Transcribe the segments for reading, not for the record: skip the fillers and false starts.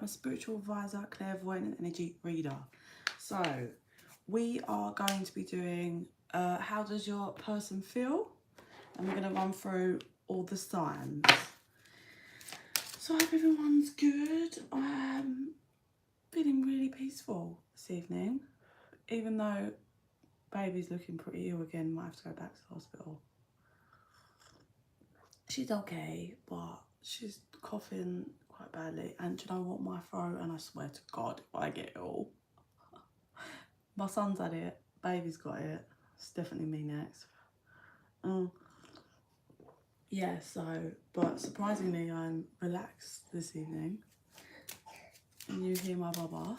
I'm a spiritual advisor, clairvoyant and energy reader. So we are going to be doing how does your person feel? And we're going to run through all the signs. So I hope everyone's good. I'm feeling really peaceful this evening. Even though baby's looking pretty ill again, might have to go back to the hospital. She's okay, but she's coughing quite badly. And do you know what, my throat, and I swear to God, if I get ill, my son's had it, baby's got it, it's definitely me next. Yeah, so, but surprisingly, I'm relaxed this evening. And you hear my baba.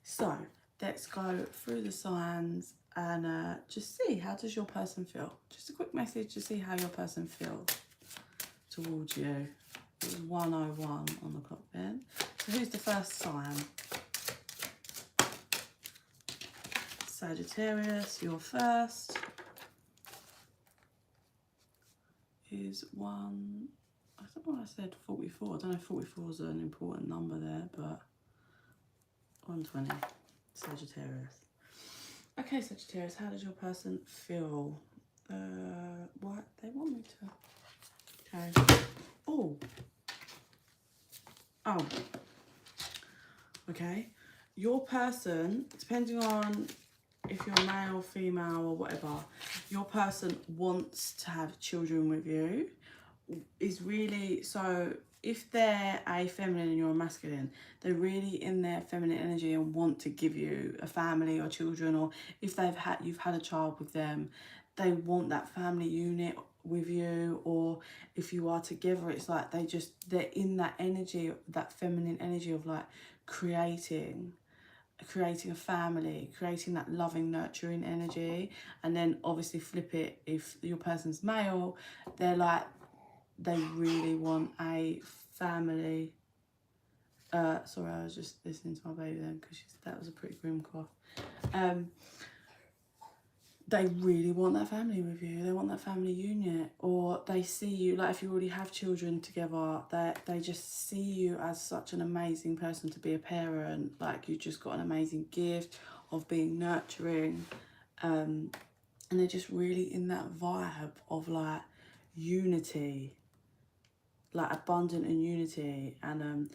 So, let's go through the signs and just see, how does your person feel? Just a quick message to see how your person feels towards you. It was 1:01 on the clock then. So who's the first sign? Sagittarius, you're first. Is one, I don't know why I said 44. I don't know if 44 is an important number there, but 120, Sagittarius. Okay, Sagittarius, how does your person feel? What? They want me to... Okay. Oh. Oh. Okay. Your person, depending on if you're male, female or whatever, your person wants to have children with you. Is really, so if they're a feminine and you're a masculine, they're really in their feminine energy and want to give you a family or children, or if you've had a child with them, they want that family unit with you, or if you are together, it's like they're in that energy, that feminine energy of like creating a family, creating that loving, nurturing energy. And then obviously flip it, if your person's male, they're like, they really want a family. Sorry, I was just listening to my baby then, because that was a pretty grim cough. They really want that family with you. They want that family unit, or they see you, like if you already have children together, they just see you as such an amazing person to be a parent. Like you just got an amazing gift of being nurturing, and they're just really in that vibe of like unity, like abundant and unity, and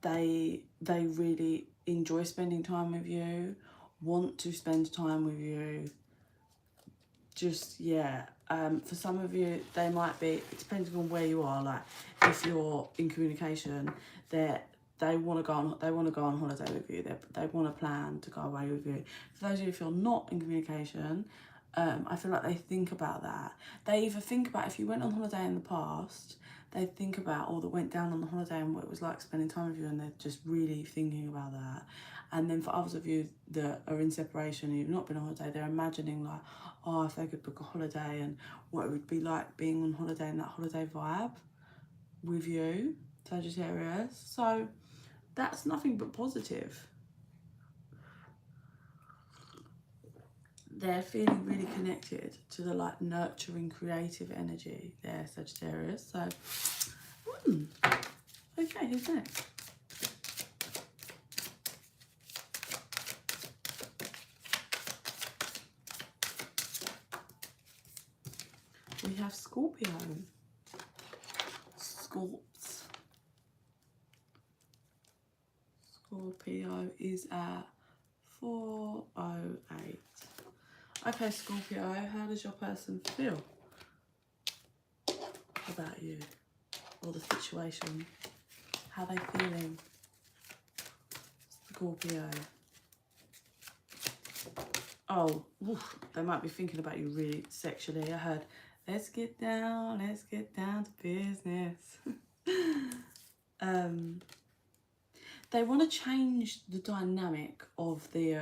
they really enjoy spending time with you, want to spend time with you. Just, yeah, for some of you, they might be, depending on where you are, like if you're in communication, they want to go on holiday with you. They want to plan to go away with you. For those of you who feel not in communication, I feel like they think about that. They either think about, if you went on holiday in the past, they think about, or that went down on the holiday and what it was like spending time with you, and they're just really thinking about that. And then for others of you that are in separation and you've not been on holiday, they're imagining like, oh, if they could book a holiday and what it would be like being on holiday and that holiday vibe with you, Sagittarius. So that's nothing but positive. They're feeling really connected to the like nurturing, creative energy there, Sagittarius. So, okay, who's next? We have Scorpio. Scorpio is at 4:08. Okay, Scorpio, how does your person feel about you or the situation? How are they feeling? Scorpio. Oh, oof, they might be thinking about you really sexually. I heard, let's get down to business. They want to change the dynamic of the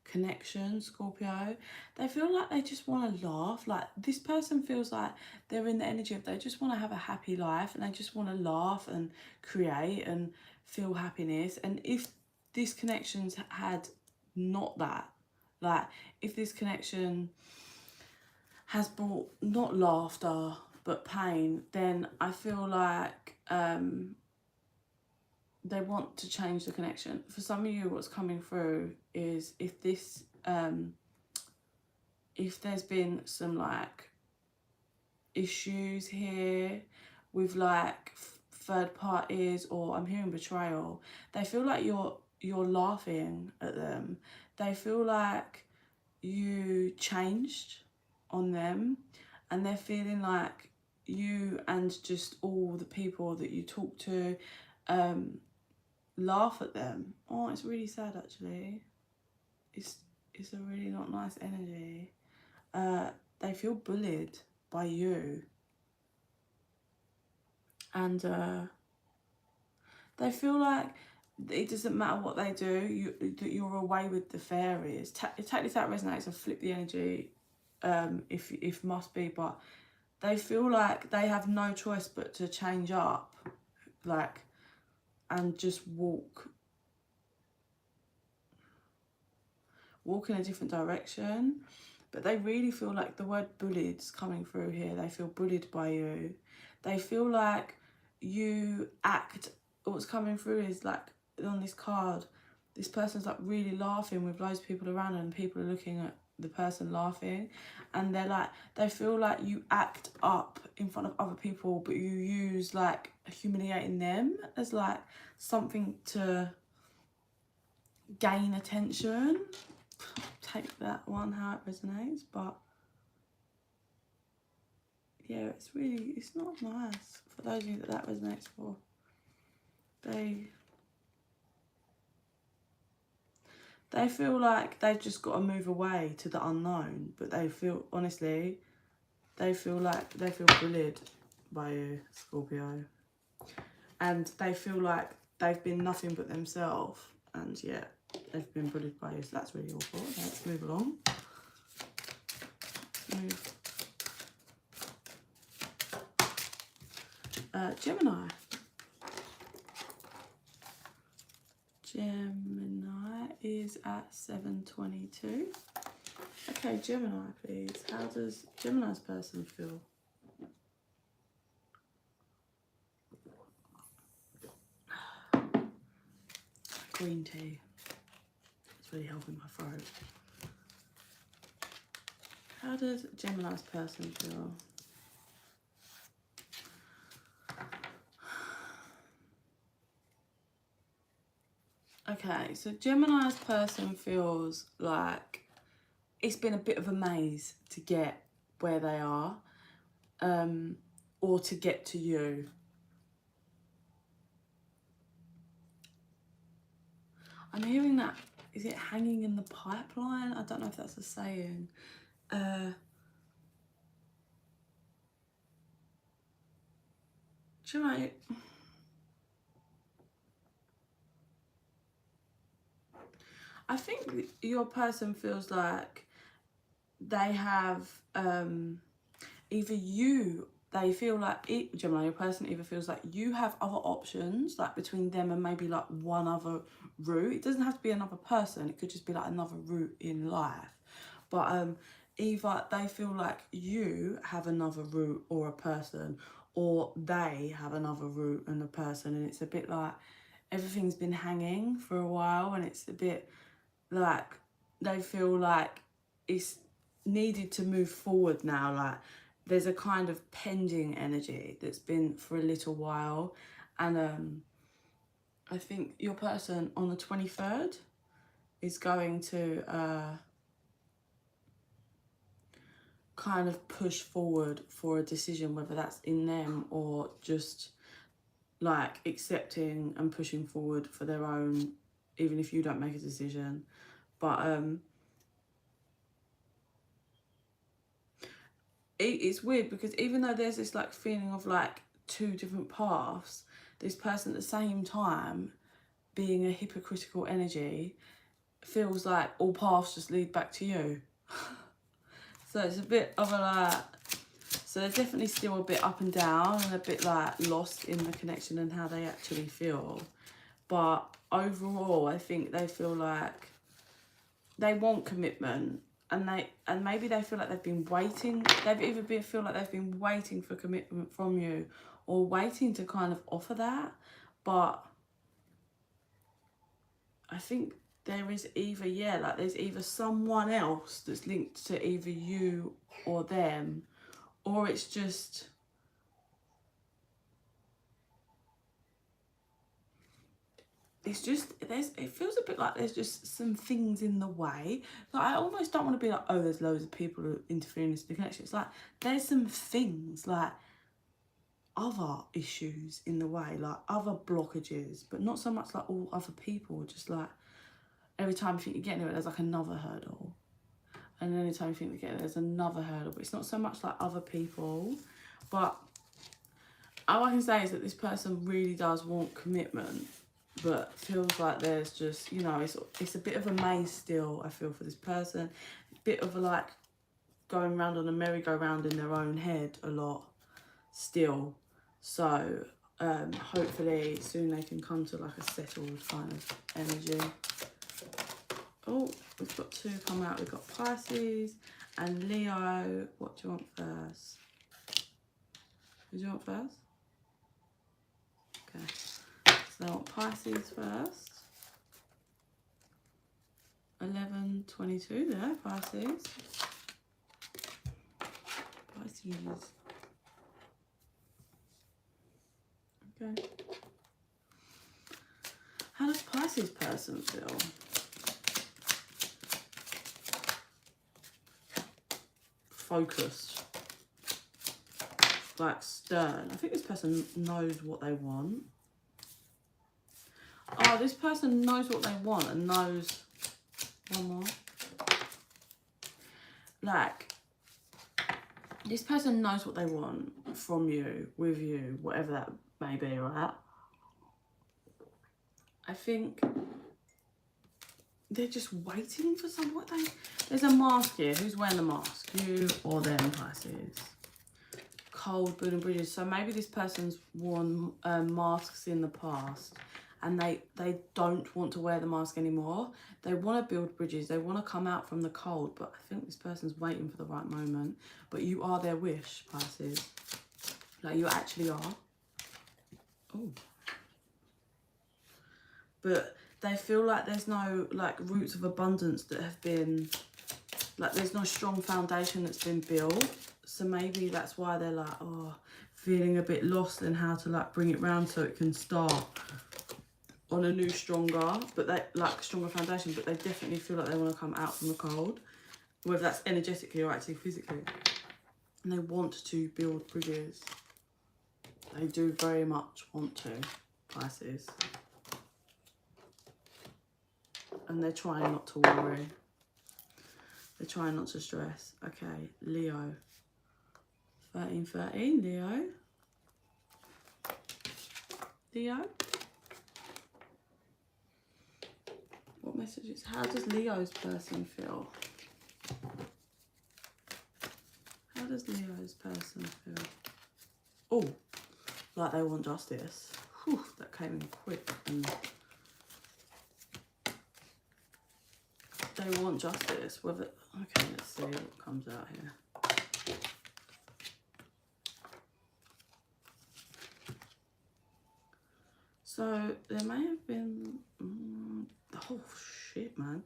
connection, Scorpio. They feel like they just want to laugh. Like this person feels like they're in the energy of, they just want to have a happy life and they just want to laugh and create and feel happiness. And if this connection's had not that, like if this connection has brought not laughter but pain, then I feel like they want to change the connection. For some of you, what's coming through is if this, if there's been some like issues here with like third parties, or I'm hearing betrayal, they feel like you're laughing at them. They feel like you changed on them, and they're feeling like you and just all the people that you talk to laugh at them. Oh, it's really sad actually. It's a really not nice energy. They feel bullied by you, and they feel like it doesn't matter what they do, you're away with the fairies. Take this out resonates, and flip the energy if must be, but they feel like they have no choice but to change up, like, and just walk in a different direction. But they really feel like the word bullied's coming through here. They feel bullied by you. They feel like you act, what's coming through is like on this card, this person's like really laughing with loads of people around, and people are looking at the person laughing, and they're like, they feel like you act up in front of other people, but you use like humiliating them as like something to gain attention. Take that one how it resonates, but yeah, it's not nice for those of you that resonates for. They feel like they've just got to move away to the unknown, but they feel, honestly, they feel bullied by you, Scorpio, and they feel like they've been nothing but themselves, and yeah, they've been bullied by you. So that's really awful. Let's move along. Gemini. Gemini is at 7:22. Okay, Gemini, please. How does Gemini's person feel? Green tea. It's really helping my throat. How does Gemini's person feel? Okay, so Gemini's person feels like it's been a bit of a maze to get where they are, or to get to you. I'm hearing that, is it hanging in the pipeline? I don't know if that's a saying. Do you know, I think your person feels like they have either you, they feel like Gemini, your person either feels like you have other options, like between them and maybe like one other route. It doesn't have to be another person, it could just be like another route in life. But either they feel like you have another route or a person, or they have another route and a person, and it's a bit like everything's been hanging for a while, and it's a bit like they feel like it's needed to move forward now. Like there's a kind of pending energy that's been for a little while, and I think your person on the 23rd is going to kind of push forward for a decision, whether that's in them or just like accepting and pushing forward for their own, even if you don't make a decision. But it's weird because even though there's this like feeling of like two different paths, this person at the same time being a hypocritical energy feels like all paths just lead back to you. So it's a bit of a like, so they're definitely still a bit up and down and a bit like lost in the connection and how they actually feel. But overall, I think they feel like they want commitment, and maybe they feel like they've been waiting. They've either feel like they've been waiting for commitment from you, or waiting to kind of offer that. But I think there is either, yeah, like there's either someone else that's linked to either you or them, or it's just, it feels a bit like there's just some things in the way. Like, I almost don't want to be like, oh, there's loads of people who are interfering in the connection. It's like, there's some things, like other issues in the way, like other blockages, but not so much like all other people, just like every time you think you're getting it, there's like another hurdle. And then every time you think you're getting it, there's another hurdle. But it's not so much like other people. But all I can say is that this person really does want commitment, but feels like there's just, you know, it's a bit of a maze still, I feel, for this person. A bit of a, like, going round on a merry-go-round in their own head a lot still. So hopefully soon they can come to like a settled kind of energy. Oh, we've got two come out. We've got Pisces and Leo. What do you want first? Who do you want first? Okay. So I want Pisces first. 11:22 there, Pisces. Pisces. Okay. How does Pisces person feel? Focused. Like stern. I think this person knows what they want. Oh, this person knows what they want and knows... One more. Like, this person knows what they want from you, with you, whatever that may be, right? I think they're just waiting for someone. There's a mask here. Who's wearing the mask? You or them, Pisces? Cold, building bridges. So maybe this person's worn masks in the past, and they don't want to wear the mask anymore. They want to build bridges. They want to come out from the cold, but I think this person's waiting for the right moment. But you are their wish, Pisces. Like, you actually are. Oh. But they feel like there's no, like, roots of abundance that have been, like, there's no strong foundation that's been built. So maybe that's why they're like, oh, feeling a bit lost in how to, like, bring it round so it can start on a new, stronger, but they like stronger foundation, but they definitely feel like they want to come out from the cold, whether that's energetically or actually physically. And they want to build bridges. They do very much want to, Pisces. And they're trying not to worry. They're trying not to stress. Okay, Leo. 1313, Leo. Leo. What messages? How does Leo's person feel? How does Leo's person feel? Oh, like they want justice. Whew, that came in quick. And they want justice. Whether, okay, let's see what comes out here. So there may have been, oh shit, man.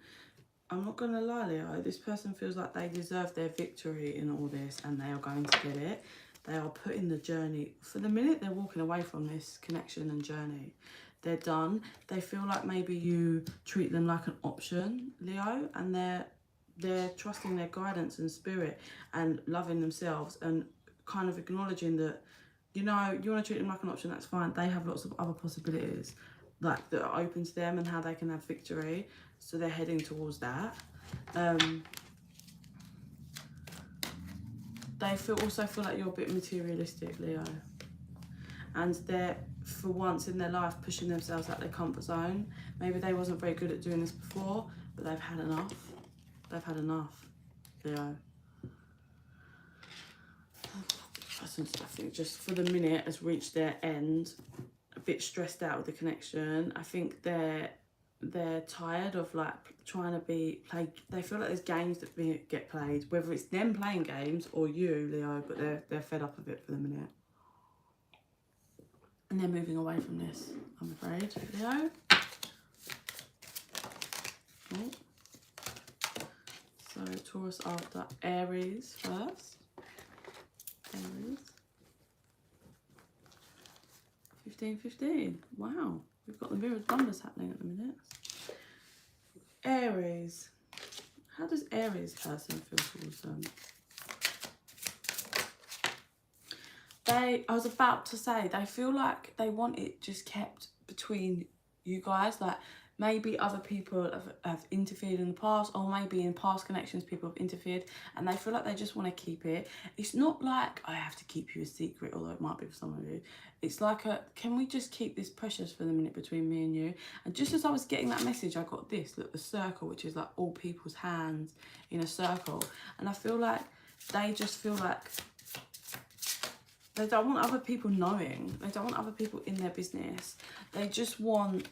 I'm not gonna lie, Leo, this person feels like they deserve their victory in all this and they are going to get it. They are putting the journey, for the minute they're walking away from this connection and journey. They're done. They feel like maybe you treat them like an option, Leo, and they're trusting their guidance and spirit and loving themselves and kind of acknowledging that, you know, you want to treat them like an option, that's fine. They have lots of other possibilities, like, that are open to them and how they can have victory. So they're heading towards that. They also feel like you're a bit materialistic, Leo. And they're, for once in their life, pushing themselves out their comfort zone. Maybe they wasn't very good at doing this before, but they've had enough. They've had enough, Leo. I think just for the minute has reached their end, a bit stressed out with the connection. I think they're tired of, like, trying to play. They feel like there's games that get played, whether it's them playing games or you, Leo, but they're fed up of it for the minute. And they're moving away from this, I'm afraid. Leo. Oh. So Taurus after Aries first. Aries. 15-15. Wow. We've got the mirrored numbers happening at the minute. Aries. How does Aries person feel towards them? I was about to say, they feel like they want it just kept between you guys. Like, maybe other people have interfered in the past, or maybe in past connections people have interfered, and they feel like they just want to keep it. It's not like, I have to keep you a secret, although it might be for some of you. It's like can we just keep this precious for the minute between me and you? And just as I was getting that message, I got this, look, the circle, which is like all people's hands in a circle. And I feel like they just feel like they don't want other people knowing. They don't want other people in their business. They just want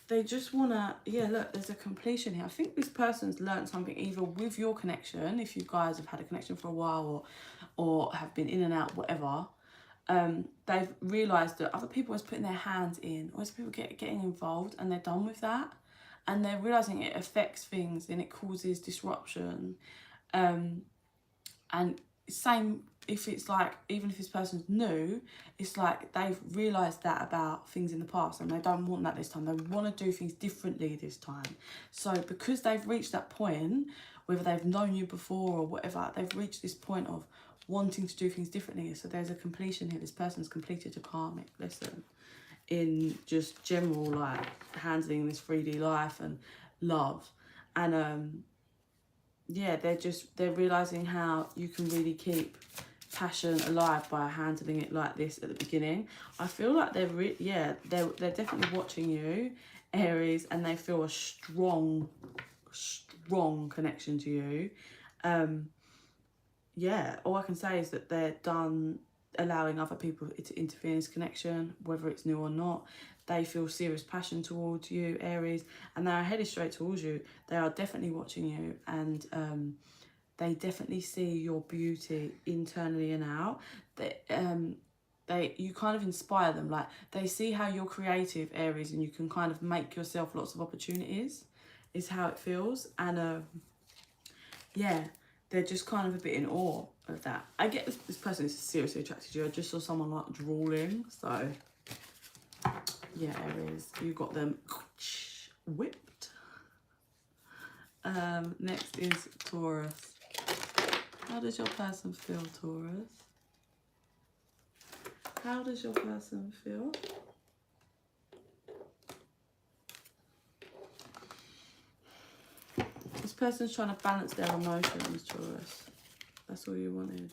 to, yeah, look, there's a completion here. I think this person's learned something either with your connection, if you guys have had a connection for a while, or have been in and out, whatever. They've realised that other people are putting their hands in, or people getting involved, and they're done with that. And they're realising it affects things and it causes disruption. And same if it's like, even if this person's new, it's like they've realised that about things in the past, and they don't want that this time. They want to do things differently this time. So because they've reached that point, whether they've known you before or whatever, they've reached this point of wanting to do things differently. So there's a completion here. This person's completed a karmic lesson in just general, like, handling this 3D life and love. And yeah, they're realising how you can really keep passion alive by handling it like this at the beginning. I feel like they're definitely watching you, Aries, and they feel a strong connection to you. Yeah, all I can say is that they're done allowing other people to interfere in this connection, whether it's new or not. They feel serious passion towards you, Aries, and they are headed straight towards you. They are definitely watching you, and they definitely see your beauty internally and out. You kind of inspire them. Like, they see how you're creative, Aries, and you can kind of make yourself lots of opportunities, is how it feels. And yeah, they're just kind of a bit in awe of that. I get this person is seriously attracted to you. I just saw someone like drooling. So yeah, Aries, you got them whipped. Next is Taurus. How does your person feel, Taurus? How does your person feel? This person's trying to balance their emotions, Taurus. That's all you wanted.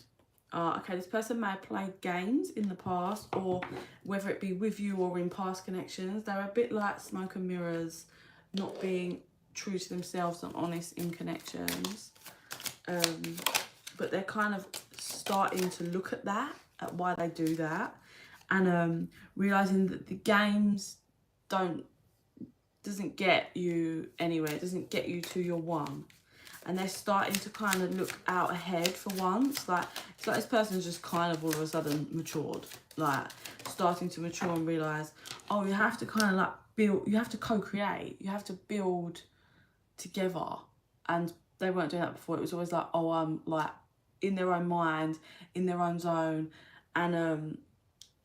Okay, this person may have played games in the past, or whether it be with you or in past connections. They're a bit like smoke and mirrors, not being true to themselves and honest in connections. But they're kind of starting to look at that, at why they do that, and realising that the games doesn't get you anywhere. It doesn't get you to your one. And they're starting to kind of look out ahead for once. Like, it's like this person's just kind of all of a sudden matured. Like, starting to mature and realise, oh, you have to kind of like build, you have to co-create. You have to build together. And they weren't doing that before. It was always like, oh, I'm like in their own mind, in their own zone. And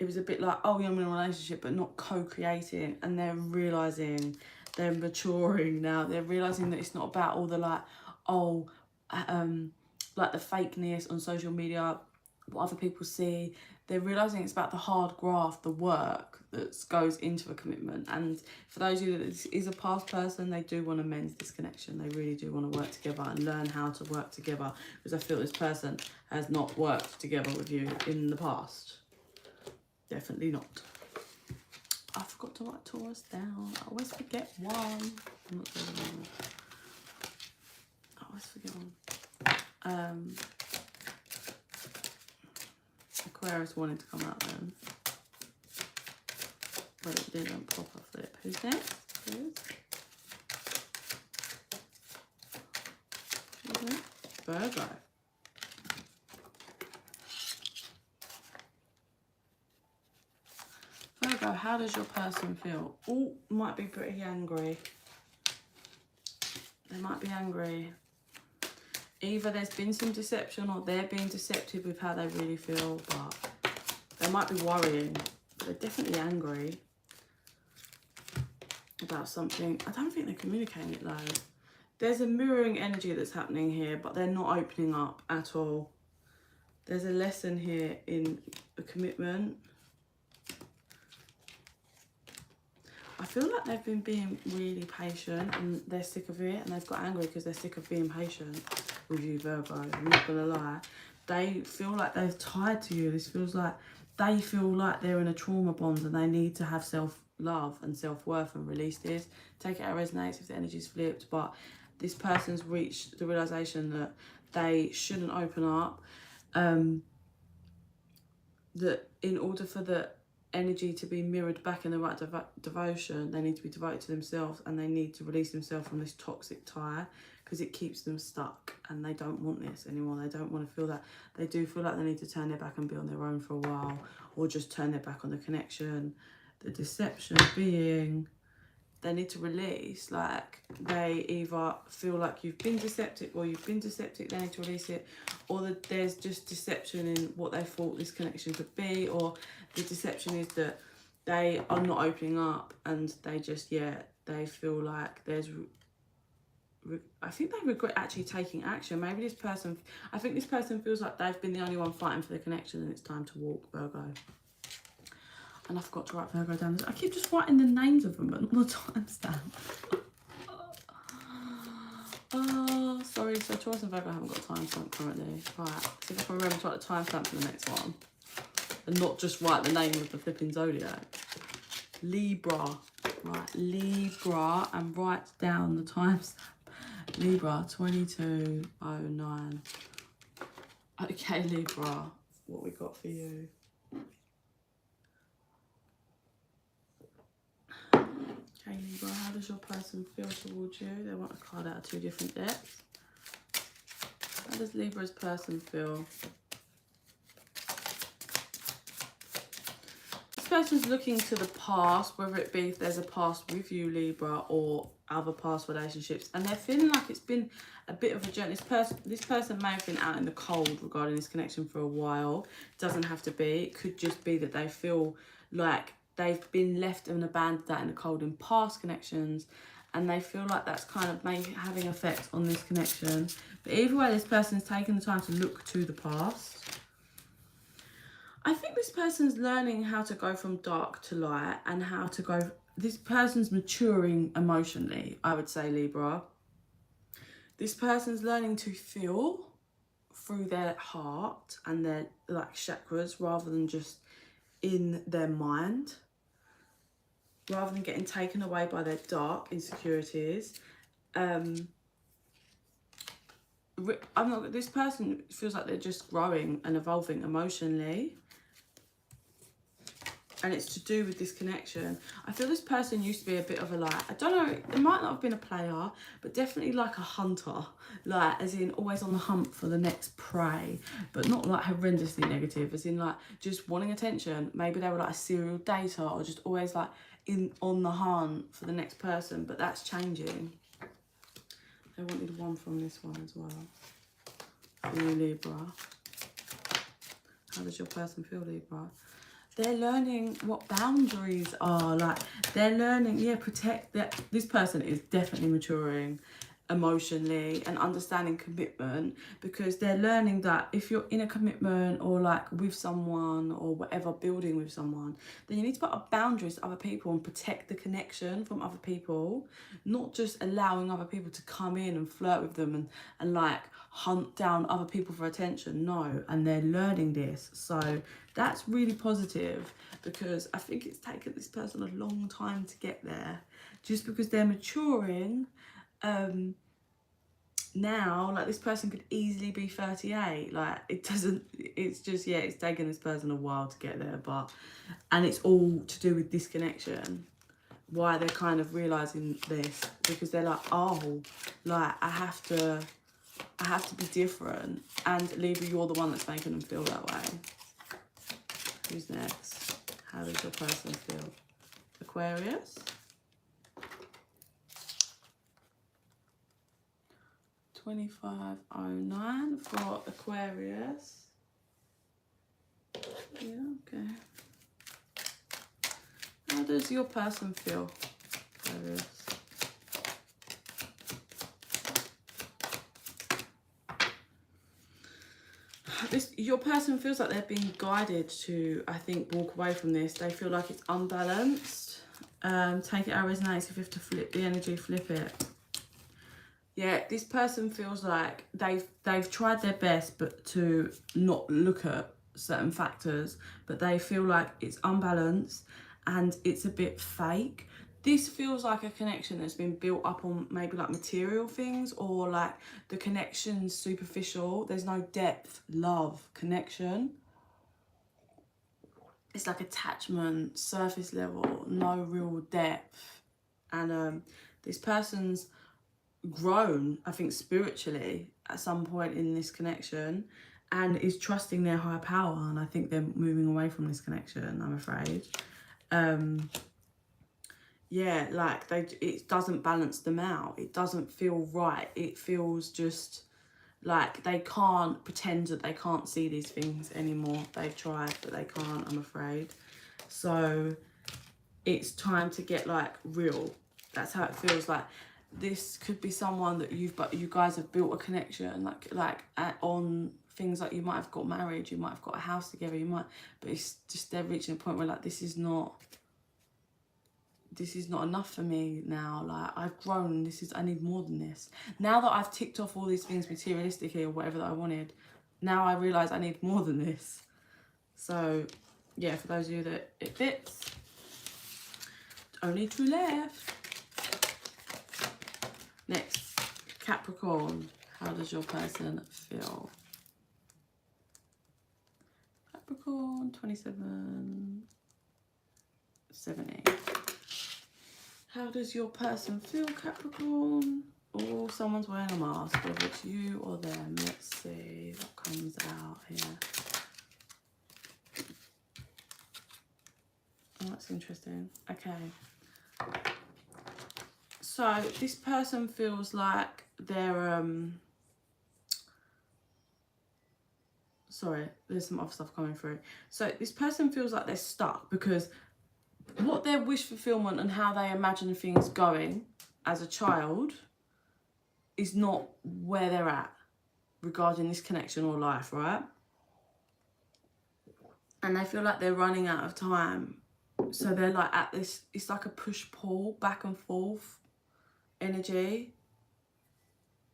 it was a bit like, oh, yeah, I'm in a relationship, but not co-creating. And they're realising, they're maturing now. They're realising that it's not about all the like, oh, like the fakeness on social media, what other people see. They're realising it's about the hard graft, the work that goes into a commitment. And for those of you that this is a past person, they do want to mend this connection. They really do want to work together and learn how to work together, because I feel this person has not worked together with you in the past. Definitely not. I forgot to write Taurus down. I always forget one. I'm not doing one. I always forget one. Aquarius wanted to come out then, but it didn't pop a flip. Who's next? Virgo. Virgo, how does your person feel? Oh, might be pretty angry. They might be angry. Either there's been some deception or they're being deceptive with how they really feel, but they might be worrying. But they're definitely angry about something. I don't think they're communicating it though. There's a mirroring energy that's happening here, but they're not opening up at all. There's a lesson here in a commitment. I feel like they've been being really patient and they're sick of it, and they've got angry because they're sick of being patient with you, Virgo. I'm not gonna lie. They feel like they're tied to you. This feels like they feel like they're in a trauma bond and they need to have self-love and self-worth and release this. Take it how it resonates if the energy's flipped, but this person's reached the realization that they shouldn't open up. That in order for the energy to be mirrored back in the right devotion, they need to be devoted to themselves, and they need to release themselves from this toxic tie, because it keeps them stuck and they don't want this anymore. They don't want to feel that. They do feel like they need to turn their back and be on their own for a while, or just turn their back on the connection. The deception being they need to release, like they either feel like you've been deceptive or you've been deceptive, they need to release it, or that there's just deception in what they thought this connection could be, or the deception is that they are not opening up and they just, yeah, they feel like there's, I think they regret actually taking action. Maybe this person, I think this person feels like they've been the only one fighting for the connection and it's time to walk, Virgo. And I forgot to write Virgo down. I keep just writing the names of them, but not the timestamp. Oh, sorry. So Taurus and Virgo haven't got a timestamp currently. Right. See if I can remember to write the timestamp for the next one. And not just write the name of the flipping zodiac. Libra. Right. Libra. And write down the timestamp. Libra 2209. Okay, Libra. What we got for you? Okay, Libra, how does your person feel towards you? They want a card out of two different decks. How does Libra's person feel? This person's looking to the past, whether it be if there's a past with you, Libra, or other past relationships, and they're feeling like it's been a bit of a journey. This person may have been out in the cold regarding this connection for a while. It doesn't have to be. It could just be that they feel like they've been left and abandoned out in the cold in past connections, and they feel like that's kind of maybe having effect on this connection. But either way, this person's taking the time to look to the past. I think this person's learning how to go from dark to light, and how to go, this person's maturing emotionally, I would say, Libra. This person's learning to feel through their heart and their like chakras, rather than just in their mind, rather than getting taken away by their dark insecurities. This person feels like they're just growing and evolving emotionally, and it's to do with this connection. I feel this person used to be a bit of a, like, I don't know, it might not have been a player, but definitely like a hunter, like as in always on the hunt for the next prey, but not like horrendously negative, as in like just wanting attention. Maybe they were like a serial dater, or just always like on the hunt for the next person, but that's changing. They wanted one from this one as well. For you, Libra. How does your person feel, Libra? They're learning what boundaries are. Like, they're learning, yeah, protect that. This person is definitely maturing emotionally and understanding commitment, because they're learning that if you're in a commitment or like with someone or whatever, building with someone, then you need to put up boundaries to other people and protect the connection from other people, not just allowing other people to come in and flirt with them and like hunt down other people for attention. No. And they're learning this, so that's really positive, because I think it's taken this person a long time to get there, just because they're maturing. Now, like, this person could easily be 38. Like, it doesn't, it's just, yeah, it's taken this person a while to get there, but, and it's all to do with this connection, why they're kind of realizing this, because they're like, oh, like, I have to be different. And Libra, you're the one that's making them feel that way. Who's next? How does your person feel? Aquarius. 2509 for Aquarius. Yeah, okay. How does your person feel, Aquarius? Your person feels like they're being guided to, I think, walk away from this. They feel like it's unbalanced. Take it how it resonates. If you have to flip the energy, flip it. Yeah, this person feels like they've tried their best but to not look at certain factors, but they feel like it's unbalanced and it's a bit fake. This feels like a connection that's been built up on maybe like material things, or like the connection's superficial. There's no depth, love, connection. It's like attachment, surface level, no real depth. And this person's grown, I think, spiritually at some point in this connection and is trusting their higher power. And I think they're moving away from this connection, I'm afraid. Yeah, like it doesn't balance them out. It doesn't feel right. It feels just like they can't pretend that they can't see these things anymore. They've tried, but they can't, I'm afraid. So it's time to get like real. That's how it feels. Like this could be someone that you guys have built a connection, on things like you might have got married, you might have got a house together, but it's just they're reaching a point where like this is not enough for me now. Like I've grown, I need more than this. Now that I've ticked off all these things materialistically or whatever that I wanted, now I realise I need more than this. So yeah, for those of you that it fits, only two left. Next, Capricorn. How does your person feel? Capricorn, 2770. How does your person feel, Capricorn? Oh, someone's wearing a mask, whether it's you or them. Let's see what comes out here. Oh, that's interesting. Okay. So this person feels like they're sorry, there's some other stuff coming through. So this person feels like they're stuck because what their wish fulfillment and how they imagine things going as a child is not where they're at regarding this connection or life, right? And they feel like they're running out of time. So they're like at this, it's like a push-pull, back and forth energy.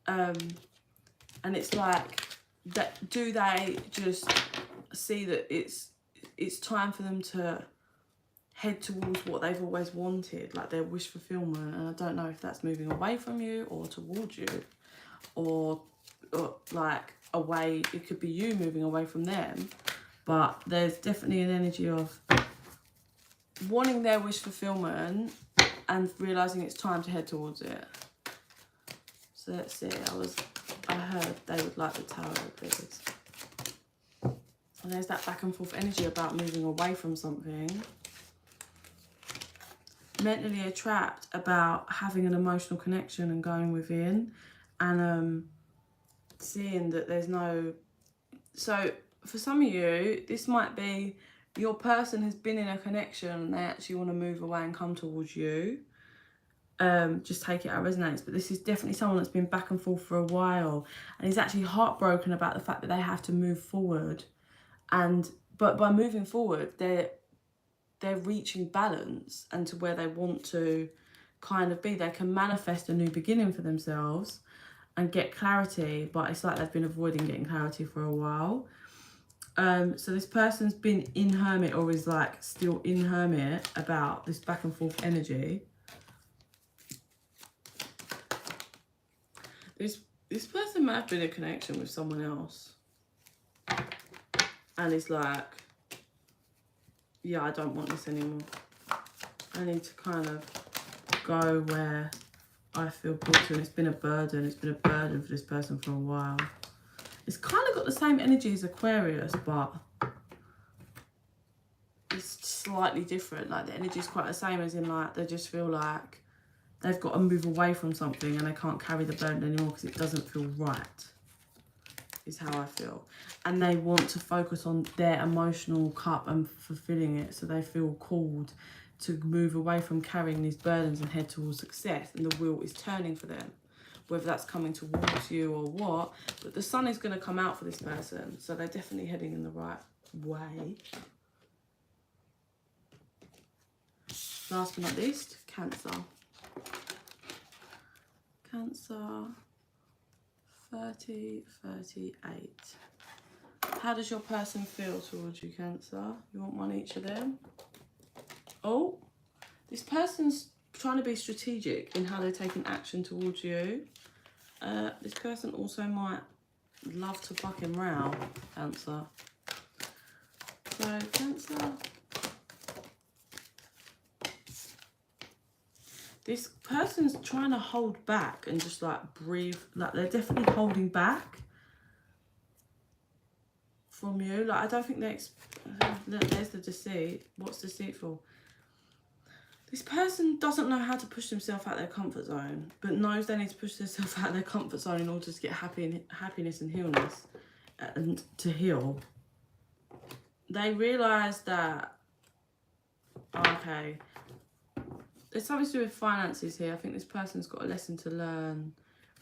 And it's like, do they just see that it's time for them to head towards what they've always wanted, like their wish fulfillment? And I don't know if that's moving away from you or towards you, or like away. It could be you moving away from them, but there's definitely an energy of wanting their wish fulfillment and realizing it's time to head towards it. So let's see. I heard they would like the tarot, please. And there's that back and forth energy about moving away from something. Mentally trapped about having an emotional connection and going within, and seeing that there's no. So for some of you, this might be your person has been in a connection and they actually want to move away and come towards you. Just take it how it resonates, but this is definitely someone that's been back and forth for a while and is actually heartbroken about the fact that they have to move forward, but by moving forward they're reaching balance and to where they want to kind of be. They can manifest a new beginning for themselves and get clarity, but it's like they've been avoiding getting clarity for a while. So this person's been in hermit or is like still in hermit about this back and forth energy. This person might have been in a connection with someone else and it's like, yeah, I don't want this anymore. I need to kind of go where I feel pulled to, and it's been a burden. It's been a burden for this person for a while. It's kind of got the same energy as Aquarius, but it's just slightly different. Like the energy is quite the same, as in like they just feel like they've got to move away from something and they can't carry the burden anymore because it doesn't feel right, is how I feel. And they want to focus on their emotional cup and fulfilling it, so they feel called to move away from carrying these burdens and head towards success, and the wheel is turning for them, whether that's coming towards you or what. But the sun is going to come out for this person, so they're definitely heading in the right way. Last but not least, Cancer. Cancer 3038. How does your person feel towards you, Cancer? You want one each of them? Oh, this person's trying to be strategic in how they're taking action towards you. This person also might love to fucking row, Cancer. So, Cancer. This person's trying to hold back and just like breathe. Like they're definitely holding back from you. Like I don't think there's the deceit. What's deceitful? This person doesn't know how to push themselves out of their comfort zone, but knows they need to push themselves out of their comfort zone in order to get happiness and healness, and to heal. They realise that, okay, there's something to do with finances here. I think this person's got a lesson to learn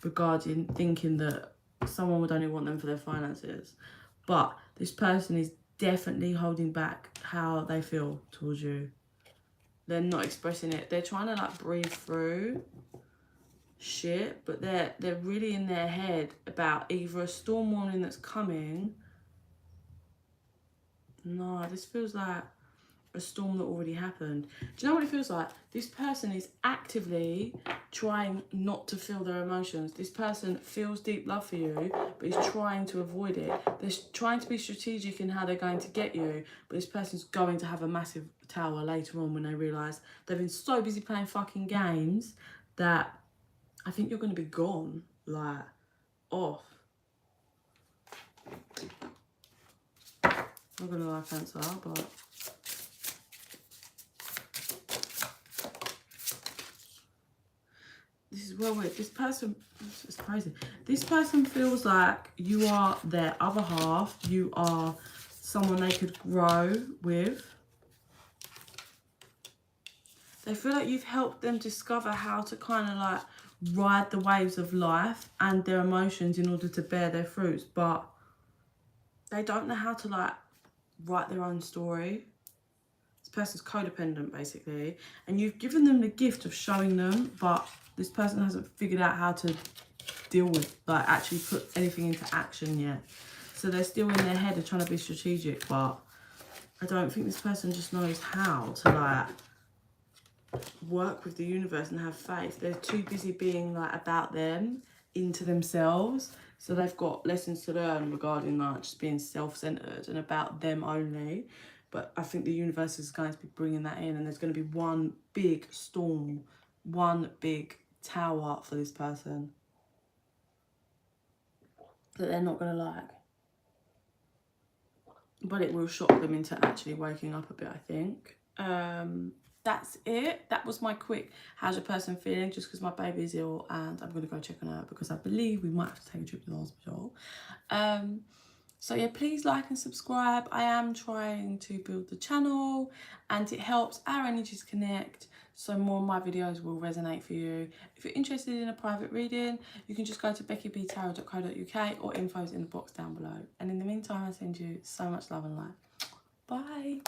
regarding thinking that someone would only want them for their finances. But this person is definitely holding back how they feel towards you. They're not expressing it. They're trying to like breathe through shit, but they're really in their head about either a storm warning that's coming. No, this feels like a storm that already happened. Do you know what it feels like? This person is actively trying not to feel their emotions. This person feels deep love for you, but is trying to avoid it. They're trying to be strategic in how they're going to get you, but this person's going to have a massive tower later on when they realise they've been so busy playing fucking games that I think you're going to be gone, like, off. I'm not going to lie, Cancer, but this is well weird. This person, it's crazy. This person feels like you are their other half. You are someone they could grow with. They feel like you've helped them discover how to kind of like ride the waves of life and their emotions in order to bear their fruits, but they don't know how to like write their own story. This person's codependent basically, and you've given them the gift of showing them, but this person hasn't figured out how to deal with, like, actually put anything into action yet. So they're still in their head of trying to be strategic, but I don't think this person just knows how to like work with the universe and have faith. They're too busy being like about them, into themselves. So they've got lessons to learn regarding like just being self-centered and about them only. But I think the universe is going to be bringing that in, and there's going to be one big storm, one big tower for this person that they're not going to like. But it will shock them into actually waking up a bit, I think. That's it. That was my quick how's your person feeling, just because my baby is ill and I'm going to go check on her because I believe we might have to take a trip to the hospital. So yeah, please like and subscribe. I am trying to build the channel and it helps our energies connect, so more of my videos will resonate for you. If you're interested in a private reading, you can just go to bekibtarot.co.uk or info's in the box down below. And in the meantime, I send you so much love and light. Bye.